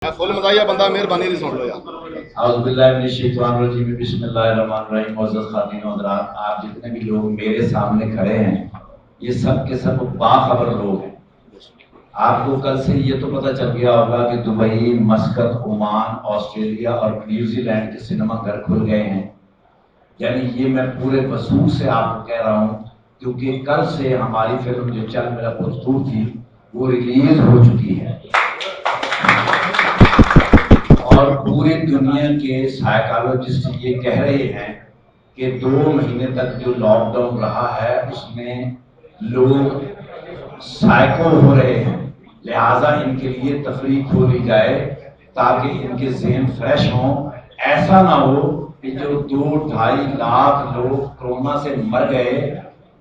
Full मजाया बंदा मेहरबानी नहीं सुन लो यार। बिस्मिल्लाहिर्रहमानिर्रहीम। आप जितने भी लोग मेरे सामने खड़े हैं ये सब के सब बाखबर लोग हैं। आपको कल से ये तो पता चल गया होगा कि दुबई, मस्कत, ओमान, ऑस्ट्रेलिया और न्यूजीलैंड के सिनेमा घर खुल गए हैं। यानी ये मैं पूरे वसूल से आपको कह रहा हूँ, क्योंकि कल से हमारी फिल्म जो चल मेरा पुस्तूर थी वो रिलीज हो चुकी है और पूरी दुनिया के साइकोलॉजिस्ट ये कह रहे हैं कि 2 महीने तक जो लॉकडाउन रहा है उसमें लोग साइको हो रहे हैं, लिहाजा इनके लिए तफरीक खोली जाए ताकि इनके ज़हन फ्रेश हों। ऐसा ना हो कि जो 2-2.5 लाख लोग कोरोना से मर गए,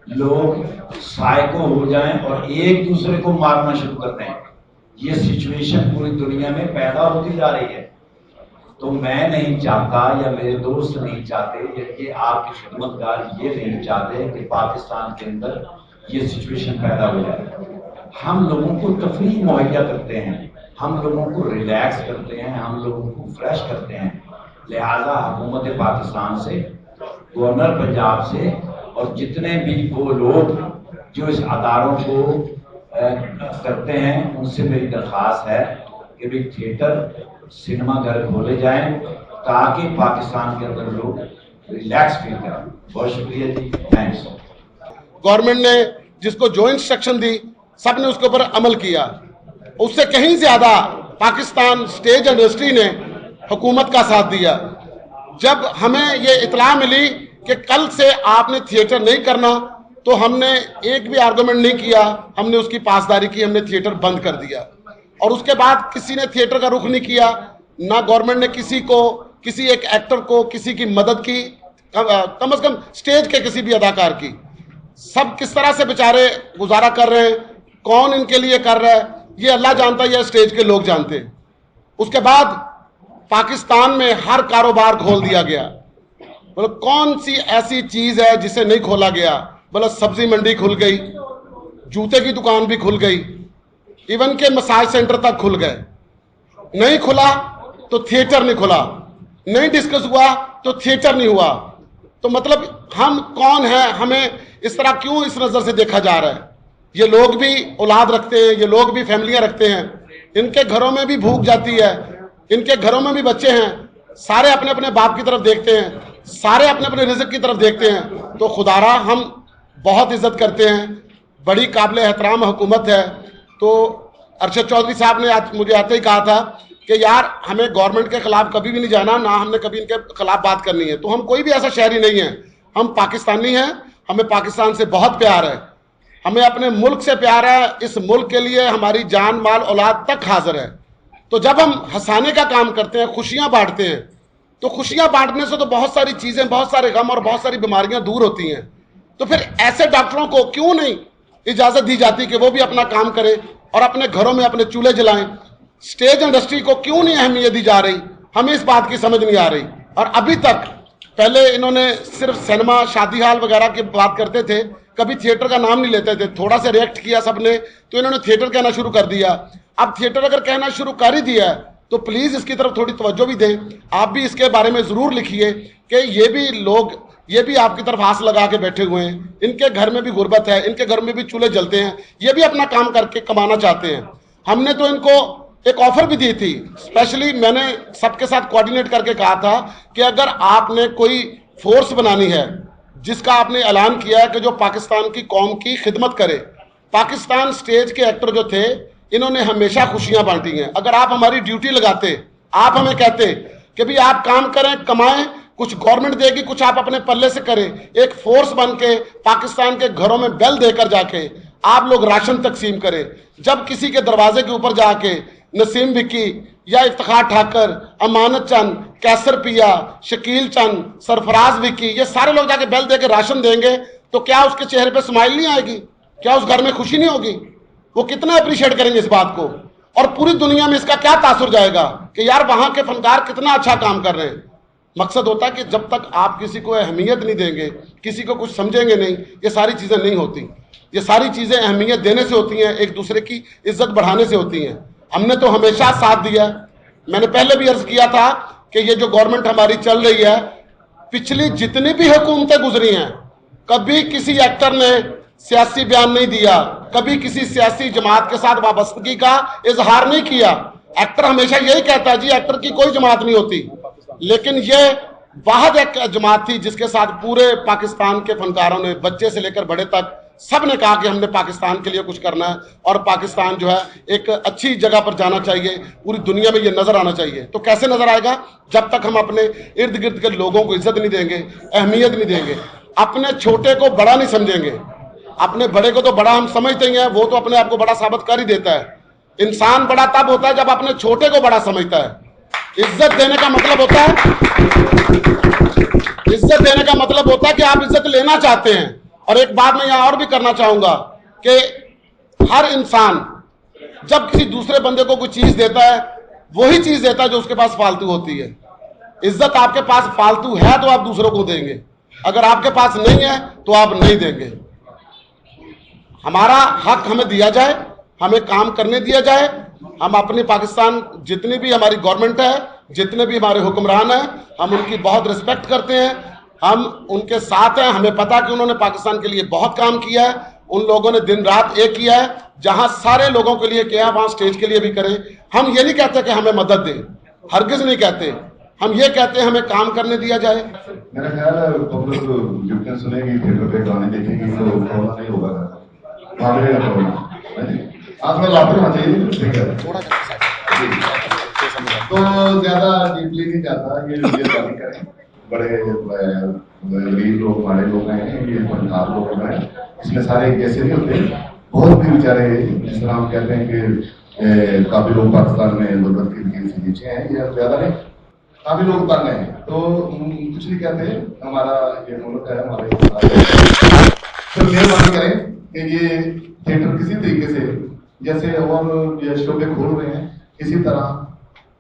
लोग साइको हो जाएं और एक दूसरे को मारना शुरू कर दें। ये सिचुएशन पूरी दुनिया में पैदा होती जा रही है। तो मैं नहीं चाहता या मेरे दोस्त नहीं चाहते या ये आपके खिदमतगार ये नहीं चाहते कि पाकिस्तान के अंदर ये सिचुएशन पैदा हो जाए। हम लोगों को तफरीह मुहैया करते हैं, हम लोगों को रिलैक्स करते हैं, हम लोगों को फ्रेश करते हैं। लिहाजा हुकूमत पाकिस्तान से, गवर्नर पंजाब से और जितने भी वो लोग जो इस अदारों को करते हैं उनसे मेरी दरख्वास्त है कि भी थिएटर, सिनेमा घर खोले जाएं ताकि पाकिस्तान के अंदर लोग रिलैक्स फील करें। बहुत शुक्रिया जी, थैंक्स। गवर्नमेंट ने जिसको जो इंस्ट्रक्शन दी सबने उसके ऊपर अमल किया। उससे कहीं ज्यादा पाकिस्तान स्टेज इंडस्ट्री ने हुकूमत का साथ दिया। जब हमें ये इतला मिली कि कल से आपने थिएटर नहीं करना तो हमने एक भी आर्गुमेंट नहीं किया, हमने उसकी पासदारी की, हमने थिएटर बंद कर दिया। और उसके बाद किसी ने थिएटर का रुख नहीं किया, ना गवर्नमेंट ने किसी को, किसी एक एक्टर को किसी की मदद की, कम से कम स्टेज के किसी भी अदाकार की। सब किस तरह से बेचारे गुजारा कर रहे हैं, कौन इनके लिए कर रहा है ये अल्लाह जानता है या स्टेज के लोग जानते हैं। उसके बाद पाकिस्तान में हर कारोबार खोल दिया गया। मतलब कौन सी ऐसी चीज है जिसे नहीं खोला गया? मतलब सब्जी मंडी खुल गई, जूते की दुकान भी खुल गई, इवन के मसाज सेंटर तक खुल गए। नहीं खुला तो थिएटर नहीं खुला, नहीं डिस्कस हुआ तो थिएटर नहीं हुआ। तो मतलब हम कौन हैं? हमें इस तरह क्यों इस नजर से देखा जा रहा है? ये लोग भी औलाद रखते हैं, ये लोग भी फैमिलियां रखते हैं, इनके घरों में भी भूख जाती है, इनके घरों में भी बच्चे हैं, सारे अपने अपने बाप की तरफ देखते हैं, सारे अपने अपने रिज़्क़ की तरफ देखते हैं। तो खुदारा हम बहुत इज्जत करते हैं, बड़ी काबिल एहतराम हुकूमत है। तो अरशद चौधरी साहब ने आज मुझे आते ही कहा था कि यार हमें गवर्नमेंट के खिलाफ कभी भी नहीं जाना, ना हमने कभी इनके खिलाफ बात करनी है। तो हम कोई भी ऐसा शहरी नहीं है, हम पाकिस्तानी हैं, हमें पाकिस्तान से बहुत प्यार है, हमें अपने मुल्क से प्यार है। इस मुल्क के लिए हमारी जान माल औलाद तक हाजिर है। तो जब हम हंसाने का काम करते हैं, खुशियां बांटते हैं, तो खुशियां बांटने से तो बहुत सारी चीजें, बहुत सारे गम और बहुत सारी बीमारियां दूर होती हैं। तो फिर ऐसे डॉक्टरों को क्यों नहीं इजाजत दी जाती कि वो भी अपना काम करें और अपने घरों में अपने चूल्हे जलाएं? स्टेज इंडस्ट्री को क्यों नहीं अहमियत दी जा रही? हमें इस बात की समझ नहीं आ रही। और अभी तक पहले इन्होंने सिर्फ सिनेमा, शादी हाल वगैरह की बात करते थे, कभी थिएटर का नाम नहीं लेते थे। थोड़ा सा रिएक्ट किया सबने तो इन्होंने थिएटर कहना शुरू कर दिया। अब थिएटर अगर कहना शुरू कर ही दिया है तो प्लीज इसकी तरफ थोड़ी तवज्जो भी दें। आप भी इसके बारे में जरूर लिखिए कि ये भी लोग, ये भी आपकी तरफ आस लगा के बैठे हुए हैं, इनके घर में भी गुर्बत है, इनके घर में भी चूल्हे जलते हैं, ये भी अपना काम करके कमाना चाहते हैं। हमने तो इनको एक ऑफर भी दी थी, स्पेशली मैंने सबके साथ कोऑर्डिनेट करके कहा था कि अगर आपने कोई फोर्स बनानी है जिसका आपने ऐलान किया है कि जो पाकिस्तान की कौम की खिदमत करे। पाकिस्तान स्टेज के एक्टर जो थे इन्होंने हमेशा खुशियां बांटी हैं। अगर आप हमारी ड्यूटी लगाते, आप हमें कहते कि भाई आप काम करें, कमाएं, कुछ गवर्नमेंट देगी, कुछ आप अपने पल्ले से करें, एक फोर्स बन के पाकिस्तान के घरों में बेल देकर जाके आप लोग राशन तकसीम करें। जब किसी के दरवाजे के ऊपर जाके नसीम विक्की या इफ्तिखार ठाकर, अमानत चंद, कैसर पिया, शकील चंद, सरफराज विक्की, ये सारे लोग जाके बेल देके राशन देंगे तो क्या उसके चेहरे पे स्माइल नहीं आएगी? क्या उस घर में खुशी नहीं होगी? वो कितना अप्रिशिएट करेंगे इस बात को? और पूरी दुनिया में इसका क्या तासुर जाएगा कि यार वहां के फनकार कितना अच्छा काम कर रहे हैं। मकसद होता है कि जब तक आप किसी को अहमियत नहीं देंगे, किसी को कुछ समझेंगे नहीं, ये सारी चीजें नहीं होती। ये सारी चीजें अहमियत देने से होती हैं, एक दूसरे की इज्जत बढ़ाने से होती हैं। हमने तो हमेशा साथ दिया, मैंने पहले भी अर्ज किया था कि ये जो गवर्नमेंट हमारी चल रही है, पिछली जितनी भी हुकूमतें गुजरी हैं, कभी किसी एक्टर ने सियासी बयान नहीं दिया, कभी किसी सियासी जमात के साथ वाबस्तगी का इजहार नहीं किया। एक्टर हमेशा यही कहता है जी एक्टर की कोई जमात नहीं होती, लेकिन ये वाहिद एक जमात थी जिसके साथ पूरे पाकिस्तान के फनकारों ने, बच्चे से लेकर बड़े तक, सब ने कहा कि हमने पाकिस्तान के लिए कुछ करना है और पाकिस्तान जो है एक अच्छी जगह पर जाना चाहिए, पूरी दुनिया में ये नजर आना चाहिए। तो कैसे नजर आएगा? जब तक हम अपने इर्द गिर्द के लोगों को इज्जत नहीं देंगे, अहमियत नहीं देंगे, अपने छोटे को बड़ा नहीं समझेंगे। अपने बड़े को तो बड़ा हम समझते ही हैं, वो तो अपने आप को बड़ा साबित कर ही देता है। इंसान बड़ा तब होता है जब अपने छोटे को बड़ा समझता है। इज्जत देने का मतलब होता है, इज्जत देने का मतलब होता है कि आप इज्जत लेना चाहते हैं। और एक बात मैं यहां और भी करना चाहूंगा कि हर इंसान जब किसी दूसरे बंदे को कोई चीज देता है, वही चीज देता है जो उसके पास फालतू होती है। इज्जत आपके पास फालतू है तो आप दूसरों को देंगे, अगर आपके पास नहीं है तो आप नहीं देंगे। हमारा हक हमें दिया जाए, हमें काम करने दिया जाए। हम अपनी पाकिस्तान, जितनी भी हमारी गवर्नमेंट है, जितने भी हमारे हुक्मरान हैं, हम उनकी बहुत रिस्पेक्ट करते हैं, हम उनके साथ हैं। हमें पता कि उन्होंने पाकिस्तान के लिए बहुत काम किया है, उन लोगों ने दिन रात एक किया है। जहां सारे लोगों के लिए किया, वहां स्टेज के लिए भी करें। हम ये नहीं कहते कि हमें मदद दें, हरगिज नहीं कहते। हम ये कहते हैं हमें काम करने दिया जाए। मेरा ख्याल है पब्लिक जितने सुनेगी, थिएटर पे गाने देखेगी तो कोरोना नहीं होगा, भागने का कोरोना आज में लापता होना चाहिए। ठीक है, थोड़ा तो ज्यादा डीपली नहीं जाता, ये बात करें। बड़े गरीब लोग, हमारे लोग हैं, ये फनकार लोग हैं, इसमें सारे कैसे नहीं होते। बहुत भी बेचारे, जिस तरह हम कहते हैं कि काफी लोग पाकिस्तान में जरूरत की नीचे हैं, ये ज्यादा नहीं, काफी लोग तंग हैं। तो कुछ नहीं कहते, हमारा ये मुल्क है, हमारे तो मेहरबानी करें कि ये थिएटर किसी तरीके से, जैसे और ये शोबे खोल रहे हैं, इसी तरह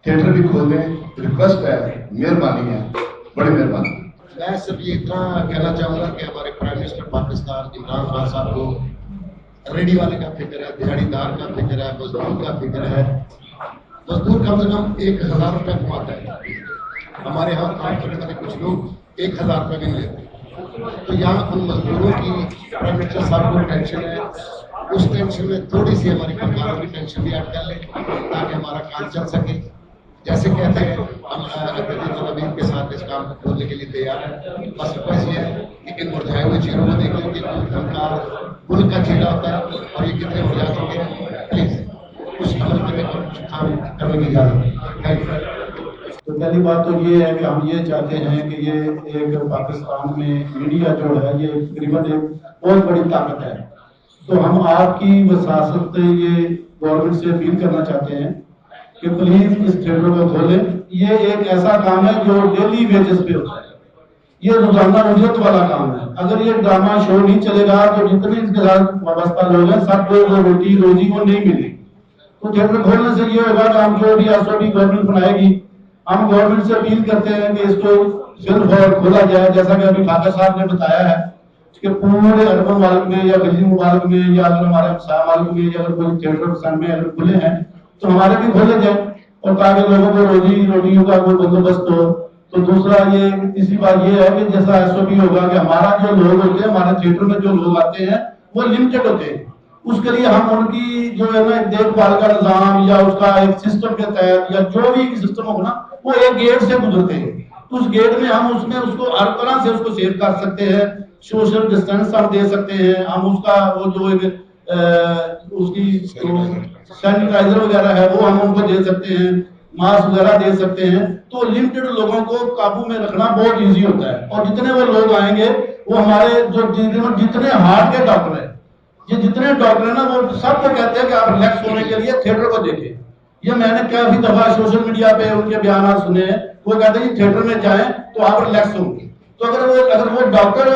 थिएटर भी खोल दें। रिक्वेस्ट है, मेहरबानी है, बड़ी मेहरबानी। मैं सिर्फ ये इतना कहना चाहूँगा कि हमारे प्राइम मिनिस्टर पाकिस्तान इमरान खान साहब को रेडी वाले का फिक्र है, दिहाड़ीदार का फिक्र है, मजदूर का फिक्र है। मजदूर कम से कम 1000 रुपये कमाता है। हमारे यहाँ काम करने वाले कुछ लोग 1000 रुपये भी नहीं लेते। तो यहाँ उन मजदूरों की प्राइम मिनिस्टर साहब को टेंशन है, उस टेंशन में थोड़ी सी हमारी सरकारों की टेंशन भी ऐड कर ले ताकि हमारा काम चल सके। जैसे कहते हैं हम नबीन के साथ इस काम को खोलने के लिए तैयार है। बस रिक्वेस्ट ये है कि इन मुरझाए हुए चीरों को देख लो कि सरकार पुल का चीला होता है और ये कितने मुरझा चुके हैं। प्लीज कुछ अमल करने पर कुछ काम करने की इजाजत है। Thank you. तो पहली बात तो ये है कि हम ये चाहते हैं कि ये एक पाकिस्तान में मीडिया जो है ये तकरीबन एक बहुत बड़ी ताकत है। तो हम आपकी वसासत ये गवर्नमेंट से अपील करना चाहते हैं कि प्लीज इस थिएटर को खोलें। ये एक ऐसा काम है जो डेली वेजेस पे होता है, ये रोजाना उजरत वाला काम है। अगर ये ड्रामा शो नहीं चलेगा तो जितने इसके साथ वाबस्ता लोग हैं सब लोग रोटी रोजी को नहीं मिलेगी। तो थिएटर खोलने से ये होगा कि हम जो भी एसओपी गवर्नमेंट बनाएगी, हम गवर्नमेंट से अपील करते हैं कि इसको सिर्फ और खोला जाए। जैसा कि अभी खाकर साहब ने बताया है कि पूरे अर्बन मालिक में या गली मालिक में या अगर हमारे हमसाया मालिक में या अगर कोई थिएटर सन में अगर खुले हैं तो हमारे भी खोले जाए, और ताकि लोगों को रोजी रोटियों का कोई बंदोबस्त हो। तो दूसरा ये तीसरी बात ये है कि जैसा एसओपी होगा कि हमारा जो लोग होते हैं, हमारे थिएटर में जो लोग आते हैं वो लिमिटेड होते हैं। उसके लिए हम उनकी जो है ना देखभाल का निजाम या उसका एक सिस्टम के तहत या जो भी सिस्टम होगा ना, वो एक गेट से गुजरते हैं। तो उस गेट में हम उसमें उसको हर तरह से उसको सेव कर सकते हैं, सोशल डिस्टेंस हम दे सकते हैं, हम उसका वो जो एक उसकी सैनिटाइजर वगैरह है वो हम उनको दे सकते हैं, मास्क वगैरह दे सकते हैं। तो लिमिटेड लोगों को काबू में रखना बहुत इजी होता है। और जितने वो लोग आएंगे वो हमारे जो जितने हार्ट के डॉक्टर हैं, ये जितने डॉक्टर है ना, वो सबको कहते हैं कि आप रिलैक्स होने के लिए थिएटर को देखें। ये मैंने काफी दफा सोशल मीडिया पे उनके बयान सुने हैं, वो कहते हैं थिएटर में जाएं तो आप रिलैक्स होंगे। तो अगर वो डॉक्टर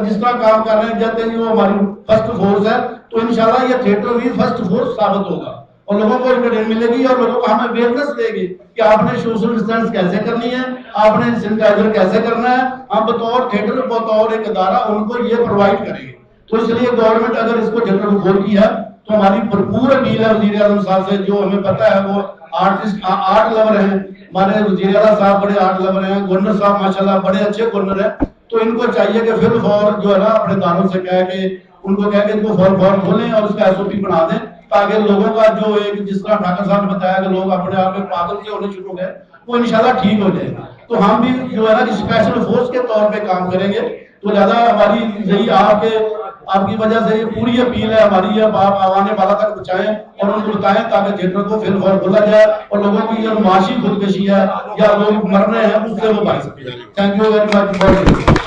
जिस तरह काम कर रहे हैं, कहते हैं वो हमारी फर्स्ट फोर्स है, तो इंशाल्लाह ये थिएटर भी फर्स्ट फोर्स साबित होगा और लोगों को एंटरटेन मिलेगी और लोगों को हमें अवेयरनेस देगी कि आपने सोशल डिस्टेंस कैसे करनी है, आपने सैनिटाइजर कैसे करना है। हम बतौर थिएटर बतौर एक अदारा उनको ये प्रोवाइड करेंगे। तो इसलिए गवर्नमेंट अगर इसको थिएटर को खोलती है तो हमारी भरपूर अपील है वज़ीर आज़म साहब से, जो हमें पता है वो आर्टिस्ट आर्ट लवर हैं, हमारे वजीर साहब बड़े आर्ट लवर हैं, गवर्नर साहब माशाल्लाह बड़े अच्छे गवर्नर हैं। तो इनको चाहिए कि फिल्म फॉर जो है ना अपने दानों से कह के उनको कह के इनको फॉर खोलें और उसका SOP बना दें, ताकि लोगों का जो एक जिस तरह ठाकर साहब ने बताया कि लोग अपने आप में पागल से होने शुरू हो गए, वो इंशाल्लाह ठीक हो जाएगा। तो हम भी जो है ना कि स्पेशल फोर्स के तौर पे काम करेंगे। तो ज्यादा हमारी यही आपकी वजह से ये पूरी अपील है हमारी, अब आप आवाने वाला तक पहुंचाएं और उनको बताएं ताकि थिएटर को फिल्म हॉल खोला जाए और लोगों की जो माशी खुदकशी है या लोग मर रहे हैं उससे वो बच सके। Thank you very much.